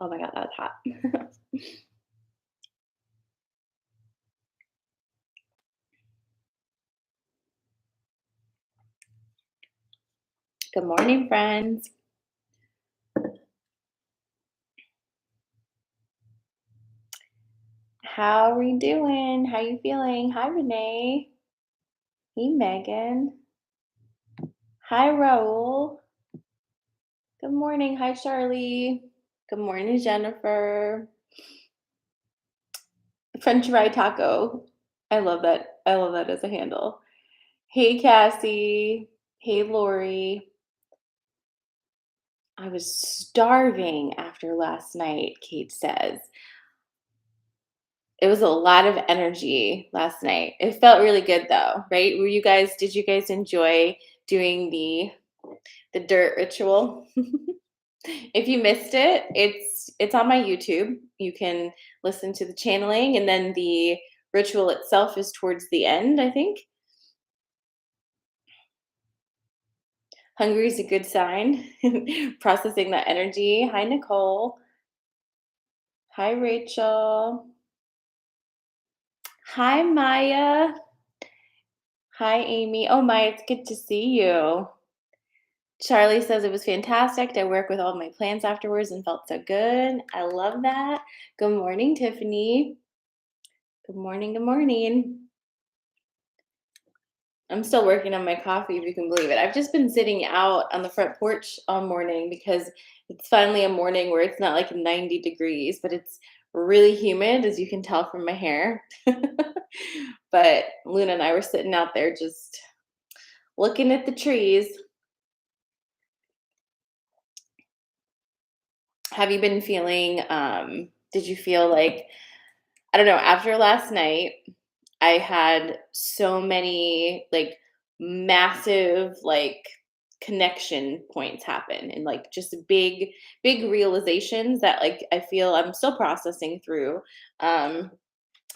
Oh my god, that's hot. Good morning, friends. How are we doing? How you feeling? Hi, Renee. Hey, Megan. Hi, Raul. Good morning. Hi, Charlie. Good morning, Jennifer. French fry taco. I love that. I love that as a handle. Hey, Cassie. Hey, Lori. I was starving after last night, Kate says. It was a lot of energy last night. It felt really good though, right? Did you guys enjoy doing the dirt ritual? If you missed it, it's on my YouTube. You can listen to the channeling and then the ritual itself is towards the end, I think. Hungry is a good sign. Processing that energy. Hi, Nicole. Hi, Rachel. Hi, Maya. Hi, Amy. Oh, Maya, it's good to see you. Charlie says it was fantastic. I work with all my plants afterwards and felt so good. I love that. Good morning, Tiffany. Good morning. Good morning. I'm still working on my coffee, if you can believe it. I've just been sitting out on the front porch all morning because it's finally a morning where it's not like 90 degrees, but it's really humid, as you can tell from my hair. But Luna and I were sitting out there just looking at the trees. Have you been feeling, did you feel like, I don't know, after last night, I had so many like massive like connection points happen and like just big realizations that like I feel I'm still processing through. Um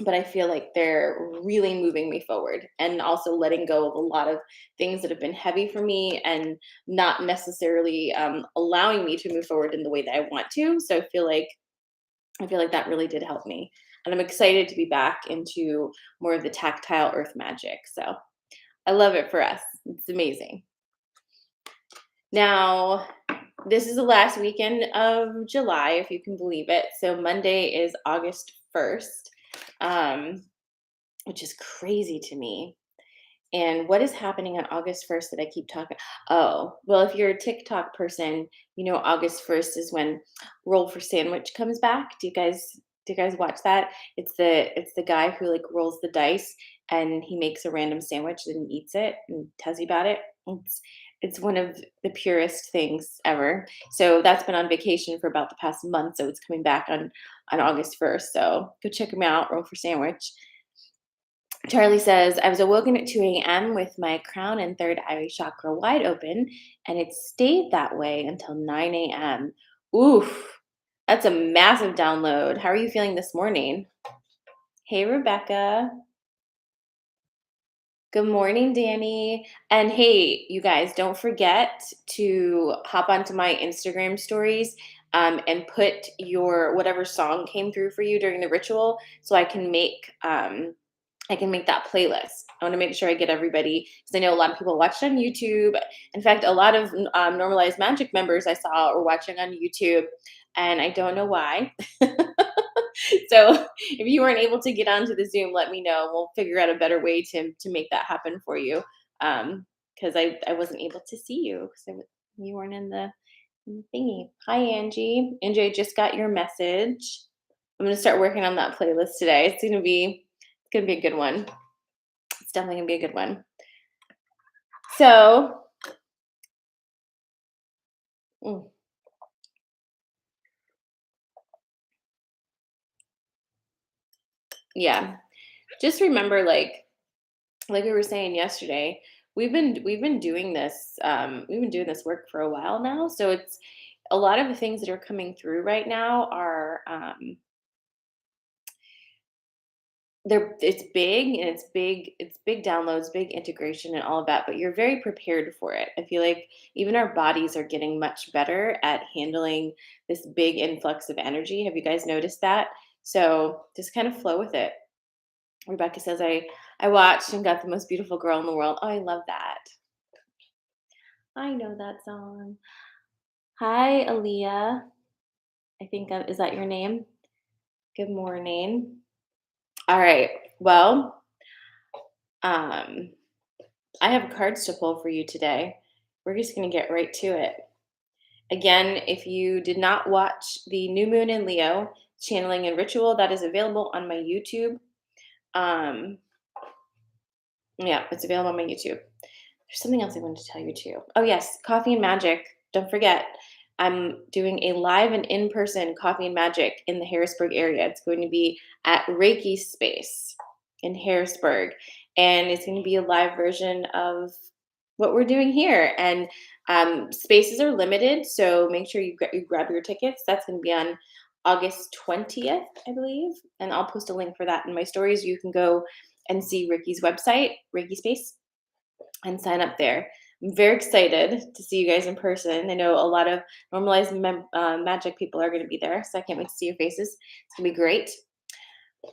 but I feel like they're really moving me forward and also letting go of a lot of things that have been heavy for me and not necessarily allowing me to move forward in the way that I want to. So I feel like that really did help me. And I'm excited to be back into more of the tactile earth magic. So I love it for us. It's amazing. Now, this is the last weekend of July, if you can believe it. So Monday is August 1st, um, which is crazy to me. And what is happening on August 1st that I keep talking? Oh, well, if you're a TikTok person, you know August 1st is when Roll for Sandwich comes back. Do you guys watch that? It's the guy who like rolls the dice and he makes a random sandwich and eats it and tells you about it. It's one of the purest things ever. So that's been on vacation for about the past month. So it's coming back on August 1st. So go check him out, Roll for Sandwich. Charlie says, I was awoken at 2 a.m. with my crown and third eye chakra wide open, and it stayed that way until 9 a.m. Oof, that's a massive download. How are you feeling this morning? Hey, Rebecca. Good morning, Danny. And hey, you guys, don't forget to hop onto my Instagram stories and put your whatever song came through for you during the ritual so I can make that playlist. I want to make sure I get everybody because I know a lot of people watched on YouTube. In fact, a lot of Normalized Magic members I saw were watching on YouTube, and I don't know why. So if you weren't able to get onto the Zoom, let me know. We'll figure out a better way to make that happen for you. Because I wasn't able to see you because you weren't in the thingy. Hi, Angie. Angie, I just got your message. I'm gonna start working on that playlist today. It's gonna be a good one. It's definitely gonna be a good one. So, mm, yeah, just remember, like we were saying yesterday, we've been doing this work for a while now. So it's a lot of the things that are coming through right now are it's big and it's big downloads, big integration and all of that, but you're very prepared for it. I feel like even our bodies are getting much better at handling this big influx of energy. Have you guys noticed that? So just kind of flow with it. Rebecca says, I watched and got the most beautiful girl in the world. Oh, I love that. I know that song. Hi, Aaliyah. I think is that your name? Good morning. All right. Well, um, I have cards to pull for you today. We're just going to get right to it. Again, if you did not watch the New Moon in Leo channeling and ritual, that is available on my YouTube. Um, yeah, it's available on my YouTube. There's something else I wanted to tell you too. Oh, yes, Coffee and Magic. Don't forget, I'm doing a live and in person Coffee and Magic in the Harrisburg area. It's going to be at Reiki Space in Harrisburg. And it's going to be a live version of what we're doing here. And spaces are limited. So make sure you grab your tickets. That's going to be on August 20th, I believe. And I'll post a link for that in my stories. You can go and see Ricky's website, Reiki Space, and sign up there. I'm very excited to see you guys in person. I know a lot of normalized magic people are going to be there, so I can't wait to see your faces. It's going to be great.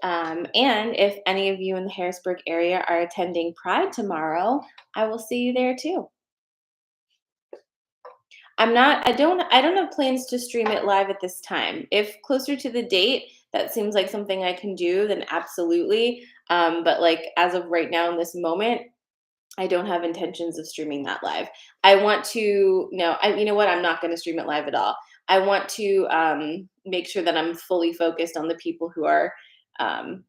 And if any of you in the Harrisburg area are attending Pride tomorrow, I will see you there too. I don't have plans to stream it live at this time. If closer to the date that seems like something I can do, then absolutely. But like as of right now in this moment, I don't have intentions of streaming that live. I want to no, you know what? I'm not going to stream it live at all. I want to make sure that I'm fully focused on the people who are um,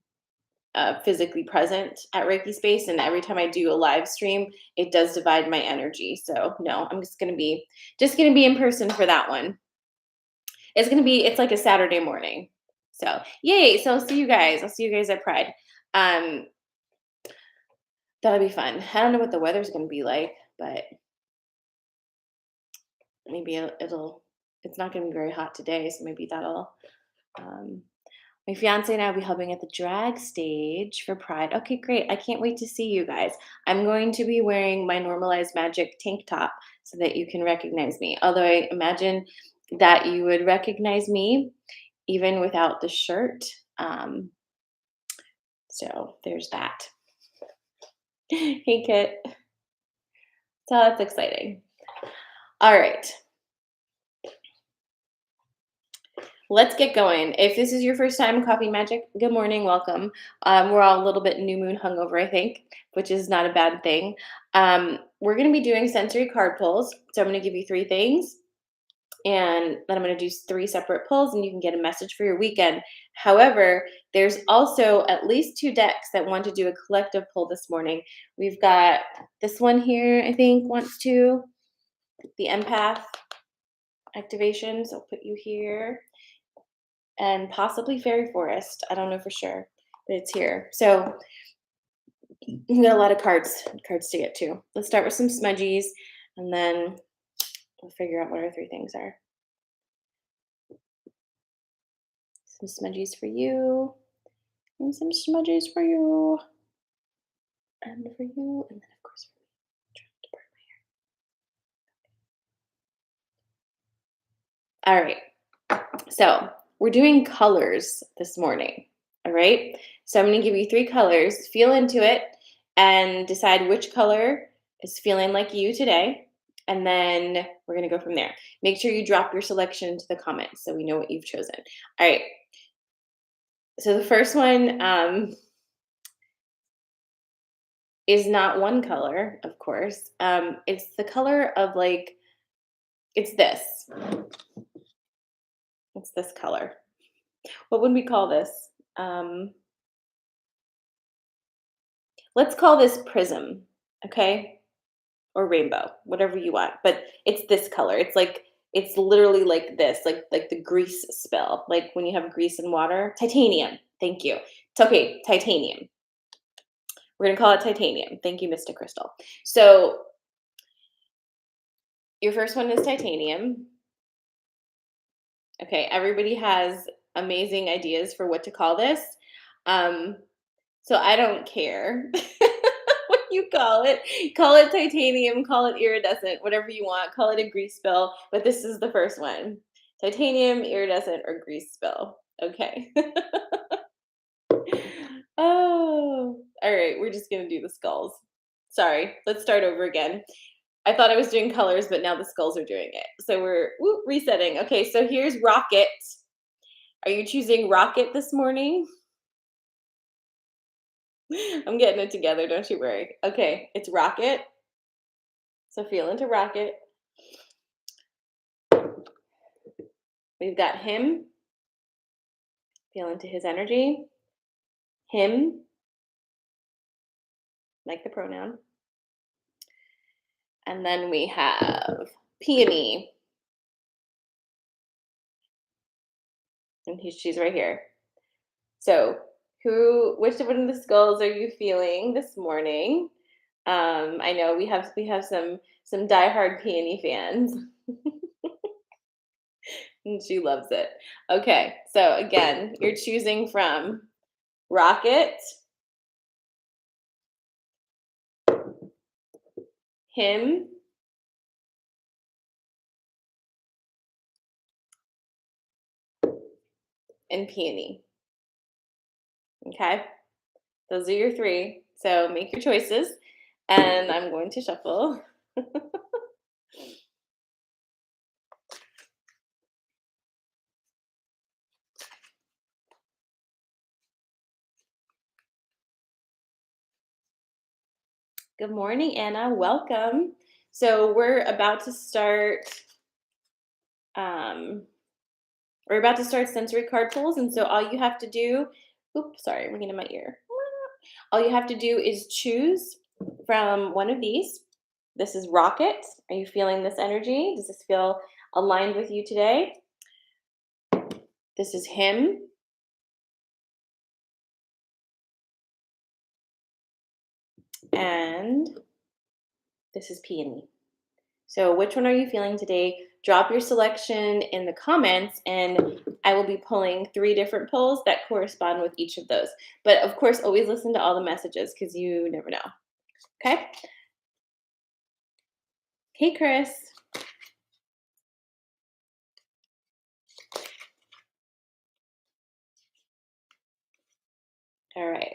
physically present at Reiki Space. And every time I do a live stream, it does divide my energy. So no, I'm just gonna be in person for that one. It's like a Saturday morning. So yay! So I'll see you guys. I'll see you guys at Pride. Um, that'll be fun. I don't know what the weather's gonna be like, but maybe it's not gonna be very hot today, so maybe that'll um my fiance and I will be helping at the drag stage for Pride. Okay, great. I can't wait to see you guys. I'm going to be wearing my Normalized Magic tank top so that you can recognize me. Although I imagine that you would recognize me even without the shirt. Um, so there's that. Hey, Kit. So that's exciting. All right. Let's get going. If this is your first time in Coffee Magic, good morning, welcome. We're all a little bit new moon hungover, I think, which is not a bad thing. We're going to be doing sensory card pulls. So I'm going to give you three things, and then I'm going to do three separate pulls, and you can get a message for your weekend. However, there's also at least two decks that want to do a collective pull this morning. We've got this one here, I think, wants to, the empath activation. So I'll put you here, and possibly fairy forest. I don't know for sure, but it's here. So we got a lot of cards to get to. Let's start with some smudgies, and then we'll figure out what our three things are. Some smudgies for you, and some smudgies for you, and for you, and then of course for me. I'm trying to burn my hair. All right. So we're doing colors this morning. All right. So I'm going to give you three colors. Feel into it and decide which color is feeling like you today. And then we're going to go from there. Make sure you drop your selection into the comments so we know what you've chosen. All right. So the first one is not one color, of course. It's the color of like, it's this. It's this color. What would we call this? Let's call this prism, okay? Or rainbow, whatever you want. But it's this color. It's literally like this, like the grease spill, like when you have grease in water. Titanium. Thank you. It's okay. Titanium. We're gonna call it titanium. Thank you, Mr. Crystal. So your first one is titanium. Okay, everybody has amazing ideas for what to call this. Um, So I don't care what you call it. Call it titanium, call it iridescent, whatever you want. Call it a grease spill, but this is the first one. Titanium, iridescent, or grease spill. Okay. Oh, all right. We're just gonna do the skulls. Sorry. Let's start over again. I thought I was doing colors, but now the skulls are doing it. So we're resetting. Okay, so here's rocket. Are you choosing rocket this morning? I'm getting it together, don't you worry. Okay, it's rocket. So feel into rocket. We've got him. Feel into his energy. Him, like the pronoun. And then we have peony. And she's right here. So which one of the skulls are you feeling this morning? I know we have some diehard peony fans. And she loves it. Okay, so again, you're choosing from rocket, him, and peony. Okay, those are your three. So make your choices, and I'm going to shuffle. Good morning, Anna. Welcome. So um, we're about to start sensory card pulls, and so all you have to do, oops, sorry, ringing in my ear. All you have to do is choose from one of these. This is rocket. Are you feeling this energy? Does this feel aligned with you today? This is him. And this is peony. So which one are you feeling today? Drop your selection in the comments, and I will be pulling 3 different pulls that correspond with each of those. But of course, always listen to all the messages because you never know. Okay? Hey, Chris. All right.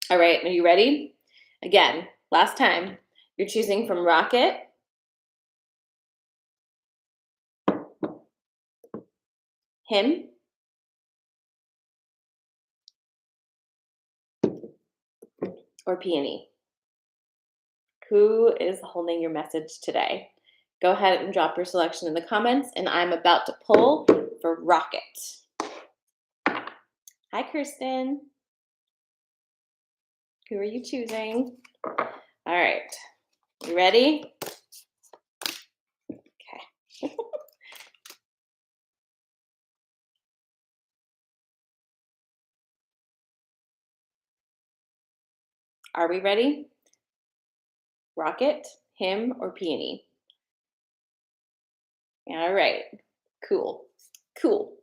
All right, are you ready? Again, last time. You're choosing from rocket, him, or peony. Who is holding your message today? Go ahead and drop your selection in the comments, and I'm about to pull for rocket. Hi, Kirsten. Who are you choosing? All right. You ready? Okay. Are we ready? Rocket, him, or peony? All right. Cool. Cool.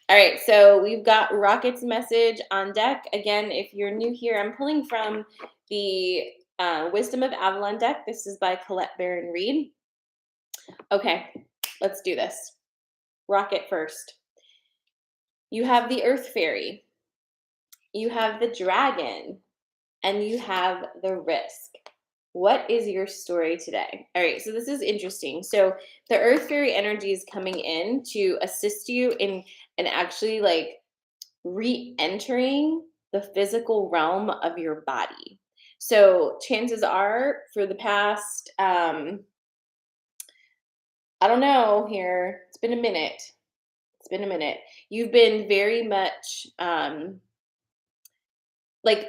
All right, so we've got Rocket's message on deck. Again, if you're new here, I'm pulling from the Wisdom of Avalon deck. This is by Colette Baron Reed. Okay, let's do this. Rocket first. You have the Earth Fairy, you have the Dragon, and you have the Risk. What is your story today? All right, so this is interesting. So the Earth Fairy energy is coming in to assist you in actually like re-entering the physical realm of your body. So chances are for the past I don't know here, it's been a minute. It's been a minute. You've been very much like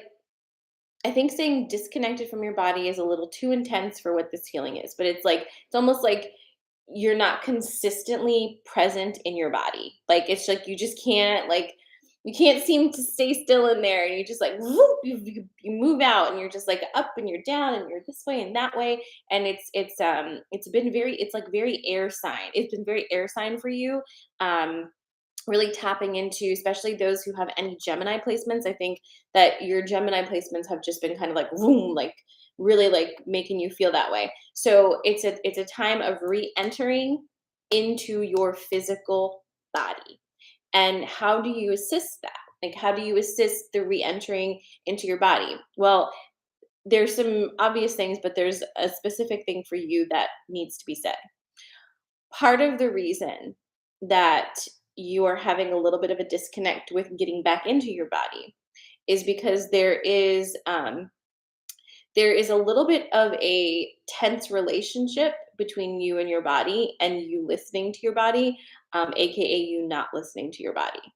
I think saying disconnected from your body is a little too intense for what this healing is, but it's almost like you're not consistently present in your body. Like it's like you just can't like You can't seem to stay still in there, and you just like whoop, you move out, and you're just like up and you're down and you're this way and that way, and it's been very, it's like very air sign. It's been very air sign for you. Um, Really tapping into, especially those who have any Gemini placements. I think that your Gemini placements have just been kind of like boom, like really like making you feel that way. So it's a time of re-entering into your physical body. And how do you assist that? Like, how do you assist the re-entering into your body? Well, there's some obvious things, but there's a specific thing for you that needs to be said. Part of the reason that you are having a little bit of a disconnect with getting back into your body is because there is a little bit of a tense relationship between you and your body, and you listening to your body, aka you not listening to your body.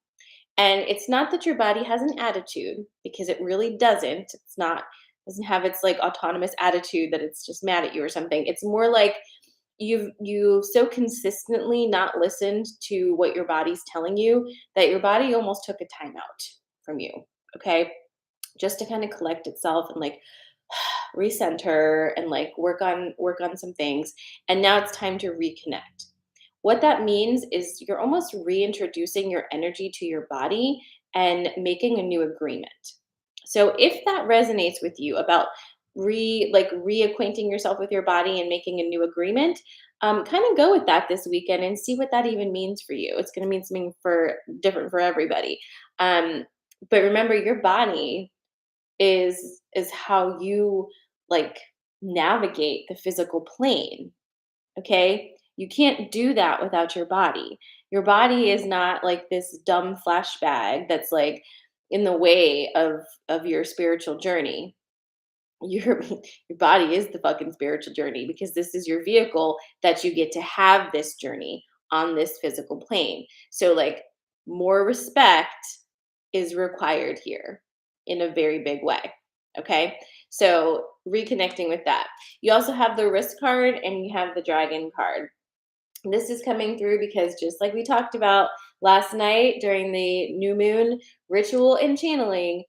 And it's not that your body has an attitude, because it really doesn't. It's not, doesn't have its like autonomous attitude that it's just mad at you or something. It's more like you so consistently not listened to what your body's telling you that your body almost took a timeout from you. Okay, just to kind of collect itself and like recenter and like work on some things, and now it's time to reconnect. What that means is you're almost reintroducing your energy to your body and making a new agreement. So if that resonates with you about reacquainting yourself with your body and making a new agreement, kind of go with that this weekend and see what that even means for you. It's going to mean something for different for everybody. um, but remember, your body is how you like navigate the physical plane. Okay, you can't do that without your body. Your body is not like this dumb flash bag that's like in the way of your spiritual journey. Your body is the fucking spiritual journey, because this is your vehicle that you get to have this journey on this physical plane. So like, more respect is required here in a very big way. Okay, so reconnecting with that. You also have the risk card and you have the dragon card. This is coming through because, just like we talked about last night during the new moon ritual and channeling,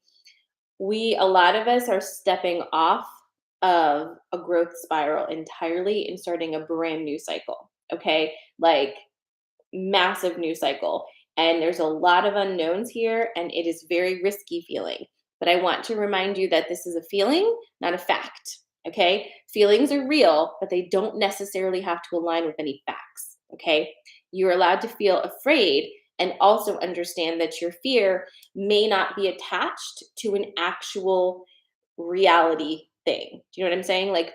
we, a lot of us, are stepping off of a growth spiral entirely and starting a brand new cycle. Okay, like massive new cycle. And there's a lot of unknowns here, and it is very risky feeling. But I want to remind you that this is a feeling, not a fact. Okay, feelings are real, but they don't necessarily have to align with any facts. Okay, you're allowed to feel afraid, and also understand that your fear may not be attached to an actual reality thing. Do you know what I'm saying? Like,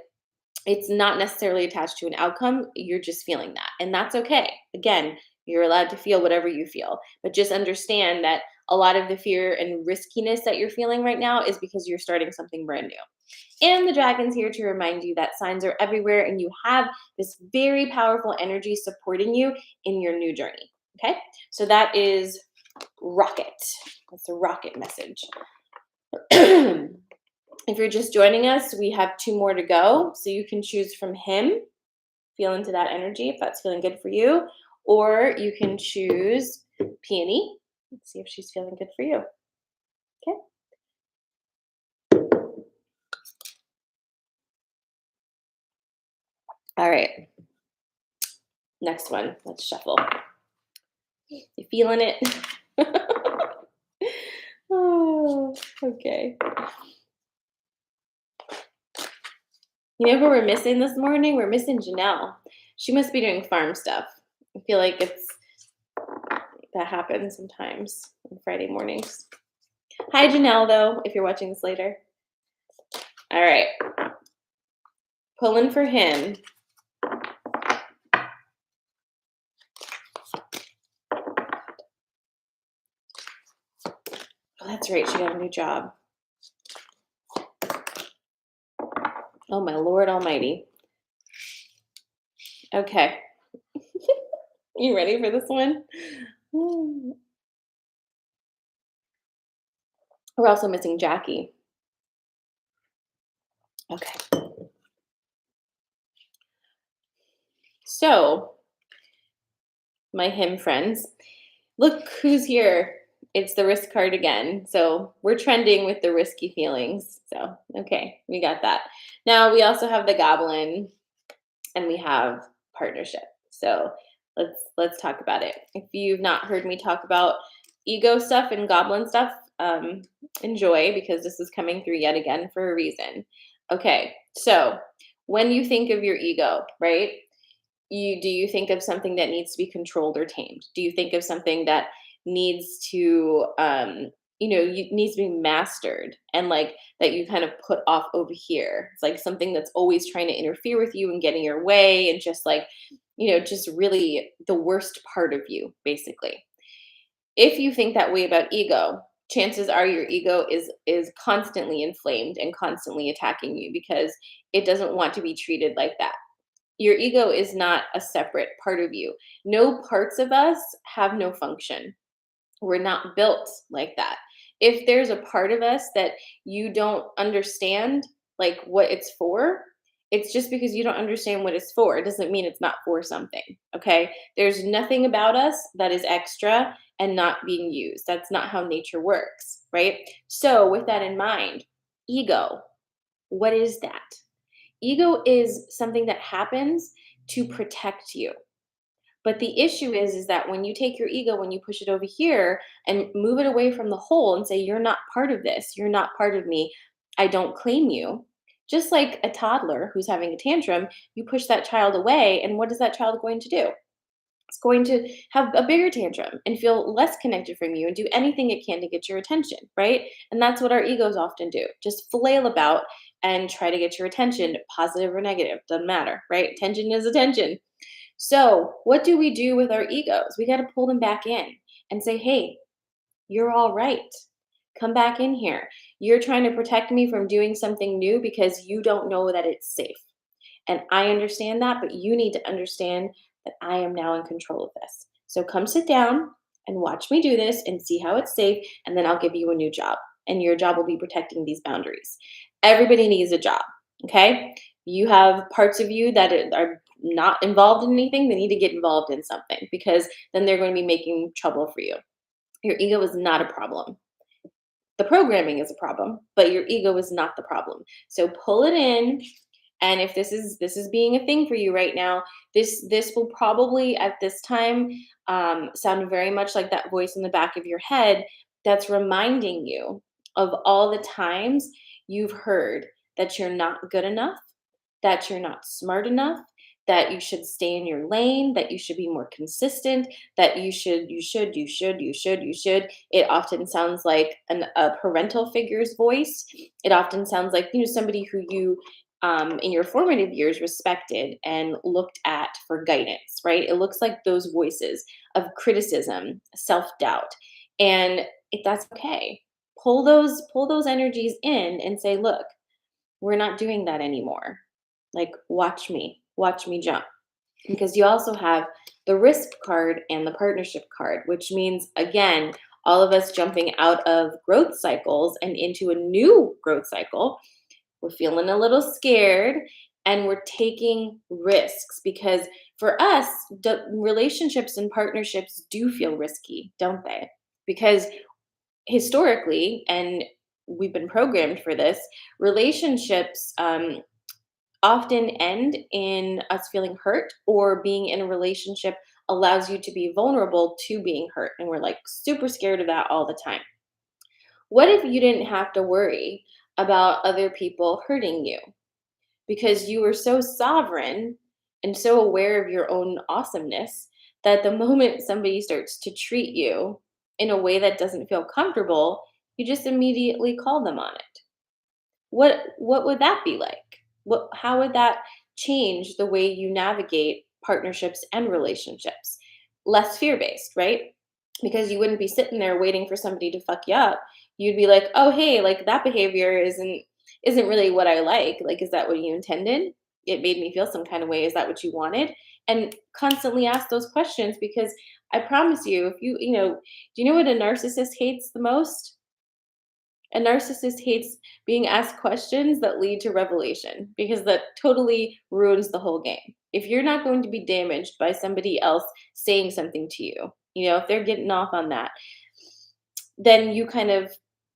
it's not necessarily attached to an outcome. You're just feeling that. And that's okay. Again, you're allowed to feel whatever you feel, but just understand that a lot of the fear and riskiness that you're feeling right now is because you're starting something brand new. And the dragon's here to remind you that signs are everywhere, and you have this very powerful energy supporting you in your new journey. Okay, so that is rocket. That's a rocket message. If you're just joining us, we have two more to go. So you can choose from him, feel into that energy if that's feeling good for you, or you can choose Peony. Let's see if she's feeling good for you. Okay. All right. Next one. Let's shuffle. You feeling it? Oh, okay. You know who we're missing this morning? We're missing Janelle. She must be doing farm stuff. I feel like that happens sometimes on Friday mornings. Hi, Janelle, though, if you're watching this later. All right. Pulling for him. Oh, that's right. She got a new job. Oh, my Lord Almighty. Okay. You ready for this one? We're also missing Jackie. Okay. So, my him friends, look who's here. It's the risk card again. So we're trending with the risky feelings. So, okay, we got that. Now we also have the goblin and we have partnership. So let's talk about it. If you've not heard me talk about ego stuff and goblin stuff, enjoy because this is coming through yet again for a reason. Okay, so when you think of your ego, right? Do you think of something that needs to be controlled or tamed? Do you think of something that needs to needs to be mastered and like that you kind of put off over here? It's like something that's always trying to interfere with you and getting your way and just like, just really the worst part of you, basically. If you think that way about ego, chances are your ego is constantly inflamed and constantly attacking you because it doesn't want to be treated like that. Your ego is not a separate part of you. No parts of us have no function. We're not built like that. If there's a part of us that you don't understand, like what it's for, it's just because you don't understand what it's for. It doesn't mean it's not for something. Okay. There's nothing about us that is extra and not being used. That's not how nature works. Right. So, with that in mind, ego, what is that? Ego is something that happens to protect you. But the issue is that when you take your ego, when you push it over here and move it away from the whole and say, you're not part of this, you're not part of me, I don't claim you. Just like a toddler who's having a tantrum, you push that child away, and what is that child going to do? It's going to have a bigger tantrum and feel less connected from you and do anything it can to get your attention, right? And that's what our egos often do. Just flail about and try to get your attention, positive or negative, doesn't matter, right? Attention is attention. So, what do we do with our egos? We got to pull them back in and say, hey, you're all right. Come back in here. You're trying to protect me from doing something new because you don't know that it's safe. And I understand that, but you need to understand that I am now in control of this. So come sit down and watch me do this and see how it's safe. And then I'll give you a new job. And your job will be protecting these boundaries. Everybody needs a job. Okay. You have parts of you that are not involved in anything. They need to get involved in something because then they're going to be making trouble for you. Your ego is not a problem. The programming is a problem, but your ego is not the problem. So pull it in, and if this is being a thing for you right now, this will probably at this time sound very much like that voice in the back of your head that's reminding you of all the times you've heard that you're not good enough, that you're not smart enough, that you should stay in your lane, that you should be more consistent, that you should. It often sounds like a parental figure's voice. It often sounds like somebody who you in your formative years respected and looked at for guidance, right? It looks like those voices of criticism, self-doubt. And if that's okay, pull those energies in and say, look, we're not doing that anymore. Like, watch me jump. Because you also have the risk card and the partnership card, which means, again, all of us jumping out of growth cycles and into a new growth cycle. We're feeling a little scared and we're taking risks because for us, relationships and partnerships do feel risky, don't they? Because historically, and we've been programmed for this, relationships often end in us feeling hurt, or being in a relationship allows you to be vulnerable to being hurt. And we're like super scared of that all the time. What if you didn't have to worry about other people hurting you because you were so sovereign and so aware of your own awesomeness that the moment somebody starts to treat you in a way that doesn't feel comfortable, you just immediately call them on it? What would that be like? How would that change the way you navigate partnerships and relationships? Less fear-based, right? Because you wouldn't be sitting there waiting for somebody to fuck you up. You'd be like, "Oh, hey, like that behavior isn't really what I like. Like, is that what you intended? It made me feel some kind of way. Is that what you wanted?" And constantly ask those questions because I promise you, if do you know what a narcissist hates the most? A narcissist hates being asked questions that lead to revelation because that totally ruins the whole game. If you're not going to be damaged by somebody else saying something to you, if they're getting off on that, then you kind of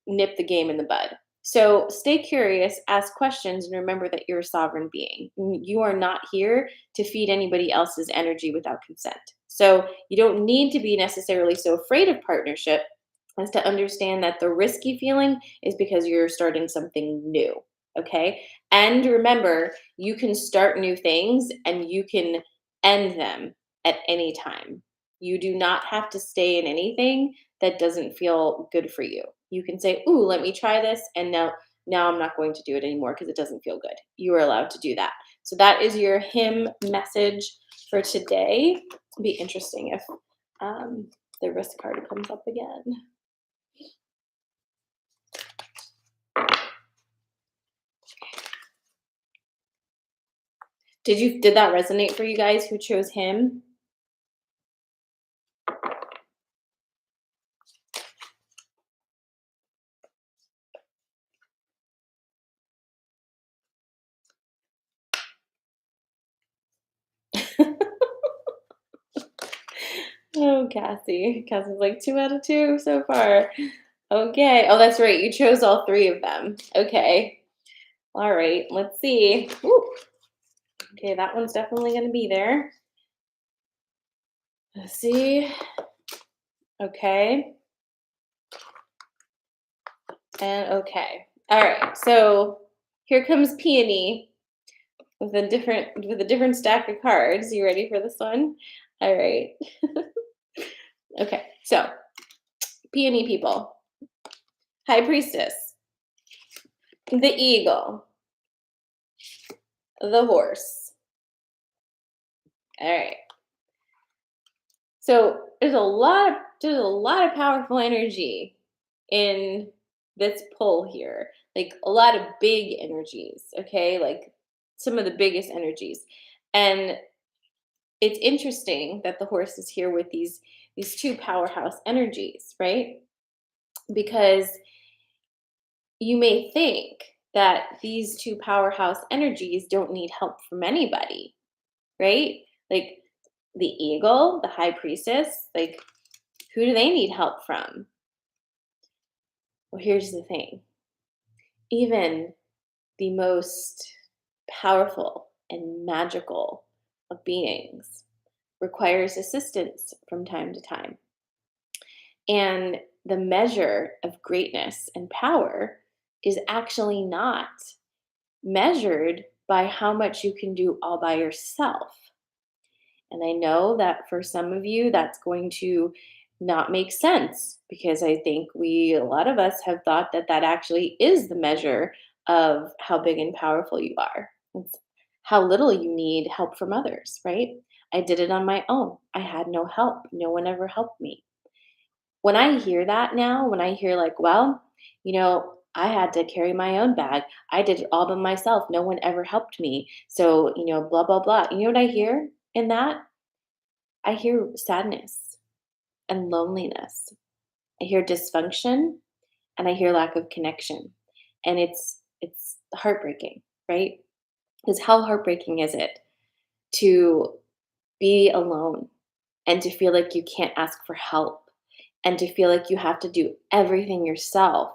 nip the game in the bud. So stay curious, ask questions, and remember that you're a sovereign being. You are not here to feed anybody else's energy without consent. So you don't need to be necessarily so afraid of partnership as to understand that the risky feeling is because you're starting something new. Okay. And remember, you can start new things and you can end them at any time. You do not have to stay in anything that doesn't feel good for you. You can say, "Ooh, let me try this," and now I'm not going to do it anymore because it doesn't feel good. You are allowed to do that. So that is your hymn message for today. It'll be interesting if um, the risk card comes up again. Did that resonate for you guys who chose him? Oh, Cassie. Cassie's like 2 out of 2 so far. Okay. Oh, that's right. You chose all three of them. Okay. All right. Let's see. Ooh. Okay, that one's definitely going to be there. Let's see. Okay. And okay. All right. So here comes Peony with a different stack of cards. You ready for this one? All right. Okay. So Peony people. High Priestess. The Eagle. The Horse. All right. So there's a lot of powerful energy in this pull here. Like a lot of big energies, okay? Like some of the biggest energies. And it's interesting that the horse is here with these two powerhouse energies, right? Because you may think that these two powerhouse energies don't need help from anybody, right? Like the eagle, the high priestess, like who do they need help from? Well, here's the thing. Even the most powerful and magical of beings requires assistance from time to time. And the measure of greatness and power is actually not measured by how much you can do all by yourself. And I know that for some of you, that's going to not make sense because I think a lot of us have thought that that actually is the measure of how big and powerful you are. It's how little you need help from others, right? I did it on my own. I had no help. No one ever helped me. When I hear that now, when I hear, like, well, I had to carry my own bag. I did it all by myself. No one ever helped me. So, blah, blah, blah. You know what I hear in that? I hear sadness and loneliness. I hear dysfunction and I hear lack of connection. And it's heartbreaking, right? Because how heartbreaking is it to be alone and to feel like you can't ask for help and to feel like you have to do everything yourself,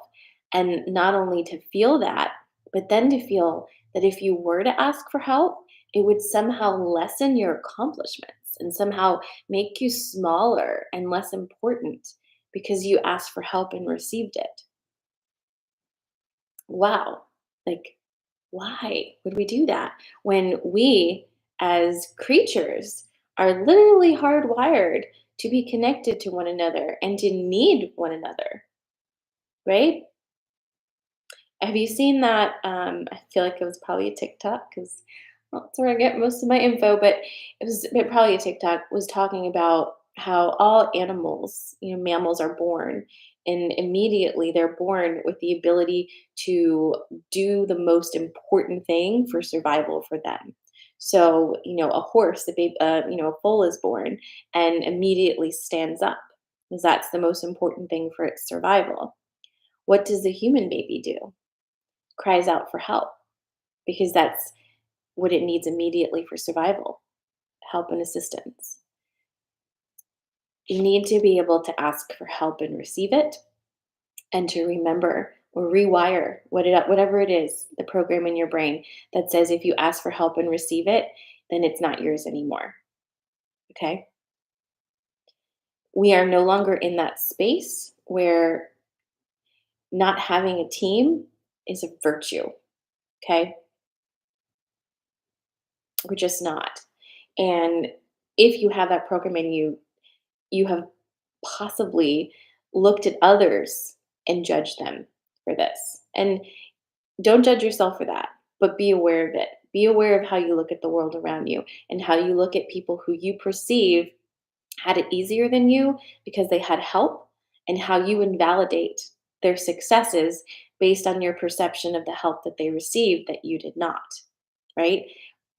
and not only to feel that, but then to feel that if you were to ask for help, it would somehow lessen your accomplishments and somehow make you smaller and less important because you asked for help and received it. Wow. Like, why would we do that when we as creatures are literally hardwired to be connected to one another and to need one another, right? Have you seen that? I feel like it was probably a TikTok because that's where I get most of my info, but probably a TikTok was talking about how all animals, mammals are born, and immediately they're born with the ability to do the most important thing for survival for them. So, a horse, a foal is born and immediately stands up because that's the most important thing for its survival. What does the human baby do? Cries out for help because that's what it needs immediately for survival, help and assistance. You need to be able to ask for help and receive it. and to remember or rewire whatever it is, the program in your brain that says if you ask for help and receive it, then it's not yours anymore. Okay? We are no longer in that space where not having a team is a virtue. Okay? We're just not. And if you have that program and you have possibly looked at others and judged them for this. And don't judge yourself for that, but be aware of it. Be aware of how you look at the world around you and how you look at people who you perceive had it easier than you because they had help, and how you invalidate their successes based on your perception of the help that they received that you did not, right?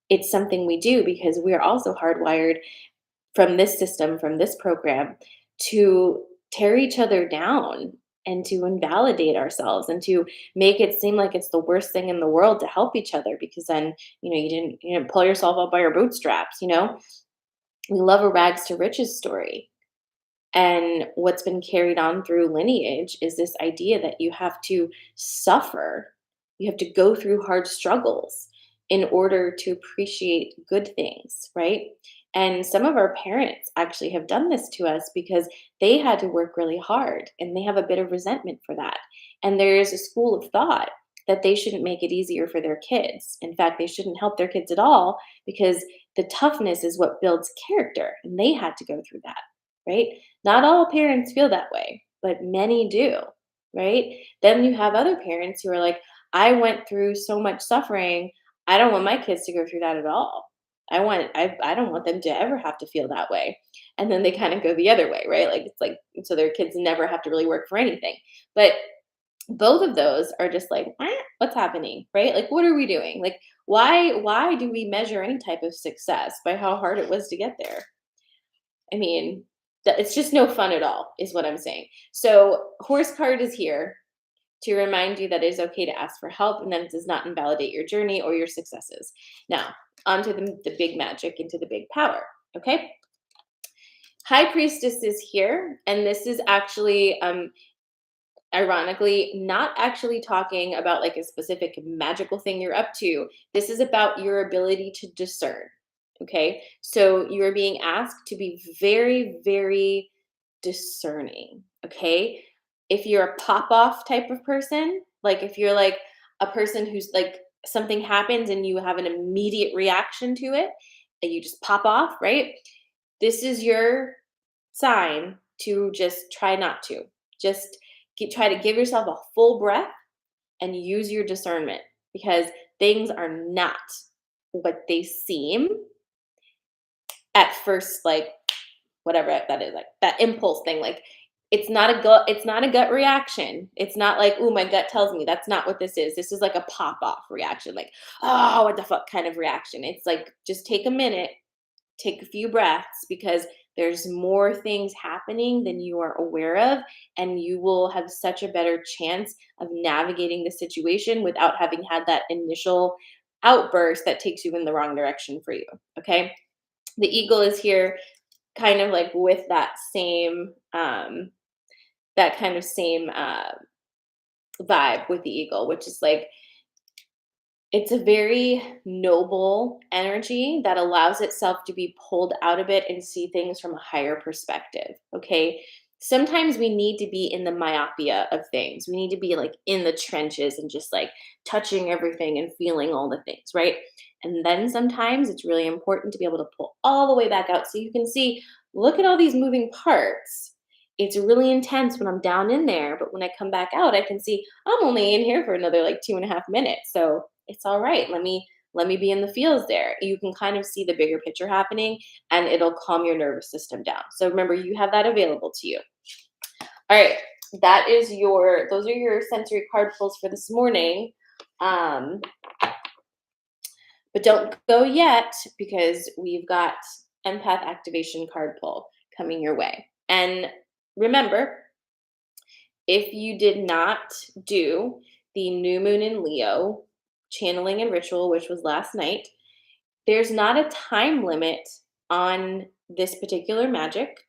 It's something we do because we're also hardwired from this system, from this program, to tear each other down and to invalidate ourselves and to make it seem like it's the worst thing in the world to help each other because then you didn't pull yourself up by your bootstraps. We love a rags to riches story, and what's been carried on through lineage is this idea that you have to suffer, you have to go through hard struggles in order to appreciate good things, right? And some of our parents actually have done this to us because they had to work really hard and they have a bit of resentment for that. And there is a school of thought that they shouldn't make it easier for their kids. In fact, they shouldn't help their kids at all because the toughness is what builds character and they had to go through that, right? Not all parents feel that way, but many do, right? Then you have other parents who are like, I went through so much suffering. I don't want my kids to go through that at all. I don't want them to ever have to feel that way. And then they kind of go the other way, right? Like it's like so their kids never have to really work for anything. But both of those are just like, what's happening, right? Like what are we doing? Like why do we measure any type of success by how hard it was to get there? I mean, it's just no fun at all, is what I'm saying. So, horse card is here to remind you that it is okay to ask for help and that it does not invalidate your journey or your successes. Now, onto the big magic, into the big power. Okay. High Priestess is here, and this is actually ironically not actually talking about like a specific magical thing you're up to. This is about your ability to discern. Okay, so you're being asked to be very, very discerning. Okay, if you're a pop off type of person, like if you're like a person who's like something happens and you have an immediate reaction to it and you just pop off, right? This is your sign to just try not to. Just try to give yourself a full breath and use your discernment because things are not what they seem at first, like whatever that is, like that impulse thing. Like it's not a gut reaction. It's not like, oh, my gut tells me. That's not what this is. This is like a pop off reaction, like, oh, what the fuck kind of reaction. It's like just take a minute, take a few breaths because there's more things happening than you are aware of, and you will have such a better chance of navigating the situation without having had that initial outburst that takes you in the wrong direction for you. Okay. The eagle is here kind of like with that kind of same vibe with the eagle, which is like it's a very noble energy that allows itself to be pulled out a bit and see things from a higher perspective. Okay. Sometimes we need to be in the myopia of things. We need to be like in the trenches and just like touching everything and feeling all the things, right? And then sometimes it's really important to be able to pull all the way back out so you can see, look at all these moving parts. It's really intense when I'm down in there, but when I come back out, I can see I'm only in here for another like 2.5 minutes. So it's all right. Let me be in the feels there. You can kind of see the bigger picture happening and it'll calm your nervous system down. So remember, you have that available to you. All right. Those are your sensory card pulls for this morning. Um, but don't go yet because we've got empath activation card pull coming your way. And remember, if you did not do the new moon in Leo channeling and ritual, which was last night, there's not a time limit on this particular magic.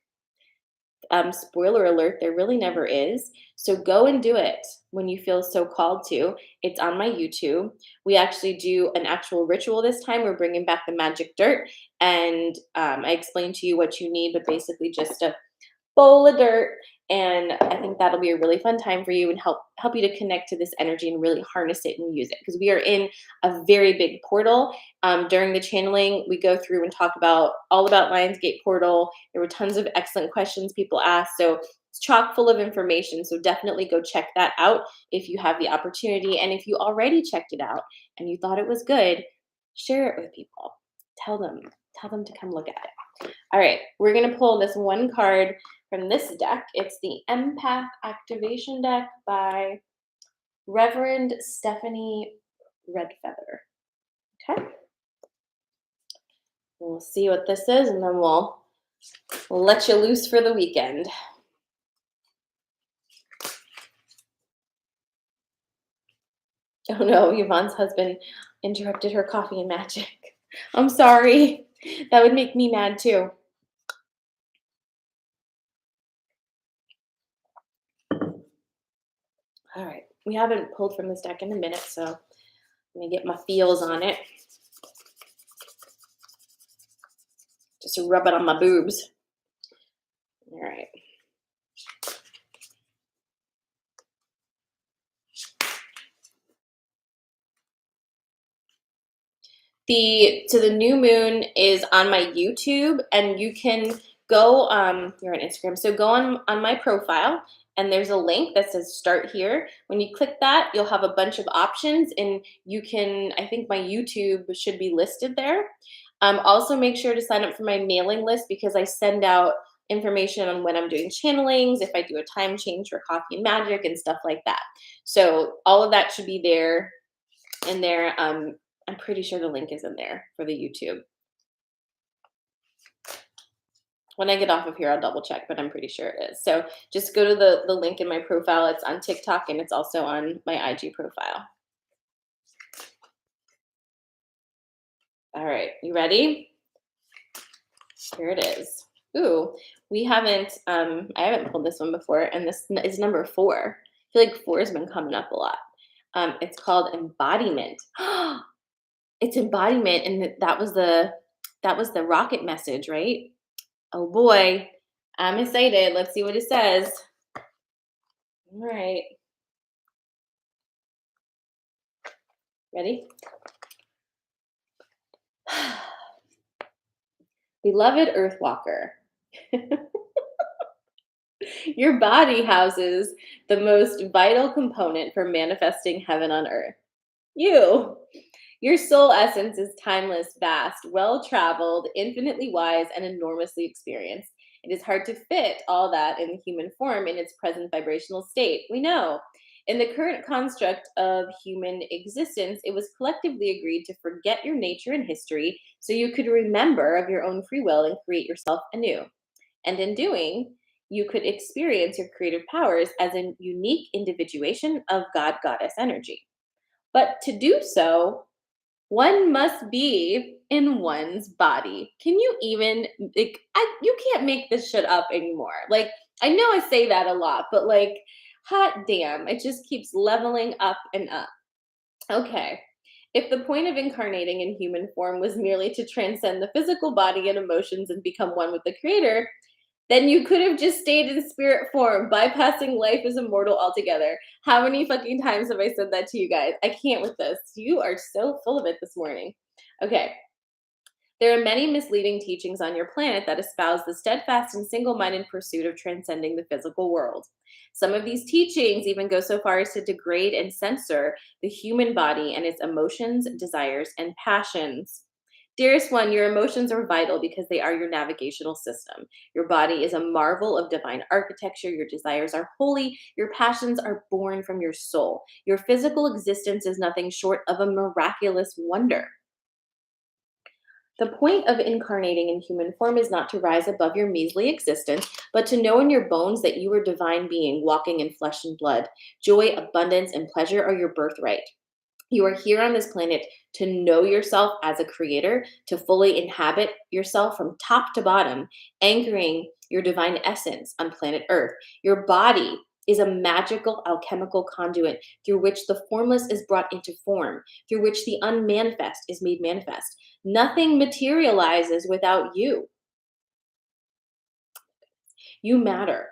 Spoiler alert, there really never is. So go and do it when you feel so called to. It's on my YouTube. We actually do an actual ritual this time. We're bringing back the magic dirt, and I explain to you what you need, but basically just a bowl of dirt. And I think that'll be a really fun time for you and help you to connect to this energy and really harness it and use it, because we are in a very big portal. During the channeling, we go through and talk about all about Lionsgate portal. There were tons of excellent questions people asked, so it's chock full of information. So definitely go check that out if you have the opportunity, and if you already checked it out and you thought it was good, share it with people. Tell them to come look at it. All right, we're gonna pull this one card from this deck. It's the Empath Activation deck by Reverend Stephanie Redfeather. Okay. We'll see what this is, and then we'll let you loose for the weekend. Oh no, Yvonne's husband interrupted her coffee and magic. I'm sorry. That would make me mad too. All right. We haven't pulled from this deck in a minute, so let me get my feels on it. Just to rub it on my boobs. All right. The new moon is on my YouTube, and you can go you're on Instagram. So go on my profile, and there's a link that says start here. When you click that, you'll have a bunch of options, and you can, I think my YouTube should be listed there. Also make sure to sign up for my mailing list, because I send out information on when I'm doing channelings, if I do a time change for Coffee and Magic and stuff like that. So all of that should be there in there. I'm pretty sure the link is in there for the YouTube. When I get off of here, I'll double check, but I'm pretty sure it is. So just go to the link in my profile. It's on TikTok, and it's also on my IG profile. All right, you ready? Here it is. Ooh, I haven't pulled this one before, and this is number 4. I feel like 4 has been coming up a lot. It's called embodiment. It's embodiment, and that was the rocket message, right? Oh boy, I'm excited. Let's see what it says. All right. Ready? Beloved Earthwalker, your body houses the most vital component for manifesting heaven on earth. You. Your soul essence is timeless, vast, well-traveled, infinitely wise, and enormously experienced. It is hard to fit all that in the human form in its present vibrational state. We know. In the current construct of human existence, it was collectively agreed to forget your nature and history so you could remember of your own free will and create yourself anew. And in doing, you could experience your creative powers as a unique individuation of God Goddess energy. But to do so, one must be in one's body. Can you even you can't make this shit up anymore. Like, I know I say that a lot, but like, hot damn, it just keeps leveling up and up. Okay. If the point of incarnating in human form was merely to transcend the physical body and emotions and become one with the creator, then you could have just stayed in spirit form, bypassing life as a mortal altogether. How many fucking times have I said that to you guys? I can't with this. You are so full of it this morning. Okay. There are many misleading teachings on your planet that espouse the steadfast and single-minded pursuit of transcending the physical world. Some of these teachings even go so far as to degrade and censor the human body and its emotions, desires, and passions. Dearest one, your emotions are vital because they are your navigational system. Your body is a marvel of divine architecture. Your desires are holy. Your passions are born from your soul. Your physical existence is nothing short of a miraculous wonder. The point of incarnating in human form is not to rise above your measly existence, but to know in your bones that you are a divine being walking in flesh and blood. Joy, abundance, and pleasure are your birthright. You are here on this planet to know yourself as a creator, to fully inhabit yourself from top to bottom, anchoring your divine essence on planet Earth. Your body is a magical alchemical conduit through which the formless is brought into form, through which the unmanifest is made manifest. Nothing materializes without you. You matter.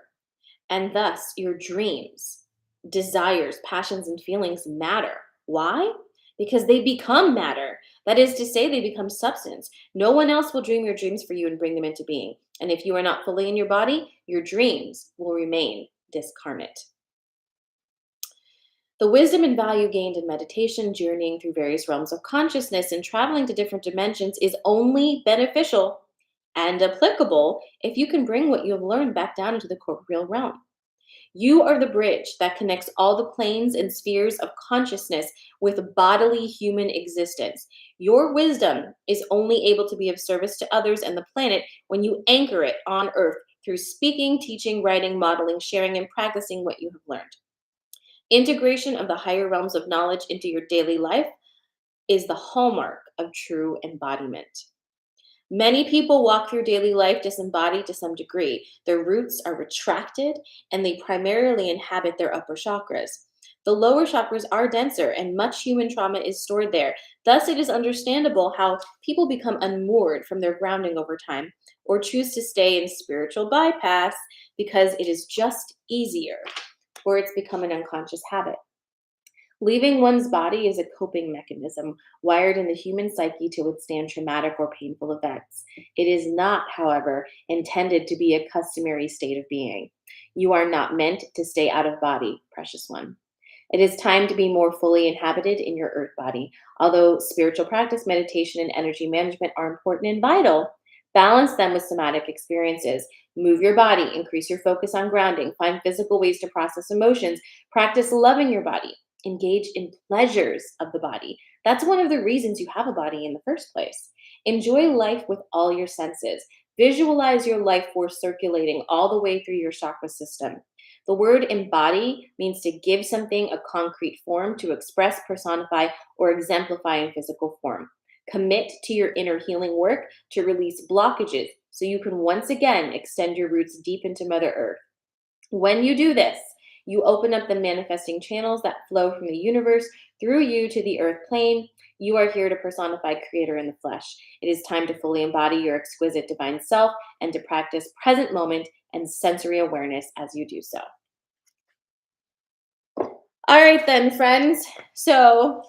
And thus, your dreams, desires, passions, and feelings matter. Why? Because they become matter. That is to say, they become substance. No one else will dream your dreams for you and bring them into being. And if you are not fully in your body, your dreams will remain discarnate. The wisdom and value gained in meditation, journeying through various realms of consciousness, and traveling to different dimensions is only beneficial and applicable if you can bring what you have learned back down into the corporeal realm. You are the bridge that connects all the planes and spheres of consciousness with bodily human existence. Your wisdom is only able to be of service to others and the planet when you anchor it on earth through speaking, teaching, writing, modeling, sharing, and practicing what you have learned. Integration of the higher realms of knowledge into your daily life is the hallmark of true embodiment. Many people walk through daily life disembodied to some degree. Their roots are retracted and they primarily inhabit their upper chakras. The lower chakras are denser and much human trauma is stored there. Thus, it is understandable how people become unmoored from their grounding over time or choose to stay in spiritual bypass because it is just easier or it's become an unconscious habit. Leaving one's body is a coping mechanism wired in the human psyche to withstand traumatic or painful events. It is not, however, intended to be a customary state of being. You are not meant to stay out of body, precious one. It is time to be more fully inhabited in your earth body. Although spiritual practice, meditation, and energy management are important and vital, balance them with somatic experiences. Move your body, increase your focus on grounding, find physical ways to process emotions, practice loving your body. Engage in pleasures of the body. That's one of the reasons you have a body in the first place. Enjoy life with all your senses. Visualize your life force circulating all the way through your chakra system. The word embody means to give something a concrete form, to express, personify, or exemplify in physical form. Commit to your inner healing work to release blockages so you can once again extend your roots deep into Mother Earth. When you do this, you open up the manifesting channels that flow from the universe through you to the earth plane. You are here to personify Creator in the flesh. It is time to fully embody your exquisite divine self and to practice present moment and sensory awareness as you do so. All right, then, friends. So,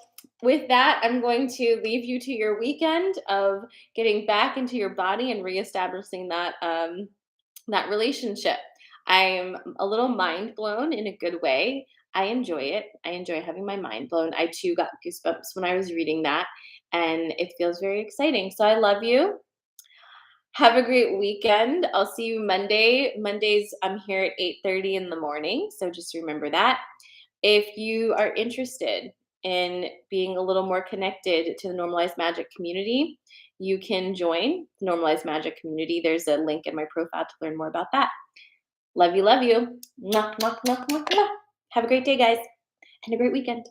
with that, I'm going to leave you to your weekend of getting back into your body and reestablishing that relationship. I'm a little mind blown in a good way. I enjoy it. I enjoy having my mind blown. I too got goosebumps when I was reading that, and it feels very exciting. So I love you. Have a great weekend. I'll see you Monday. Mondays I'm here at 8:30 in the morning, so just remember that. If you are interested in being a little more connected to the Normalized Magic community, you can join the Normalized Magic community. There's a link in my profile to learn more about that. Love you, love you. Mwah, mwah, mwah, mwah, mwah. Have a great day, guys, and a great weekend.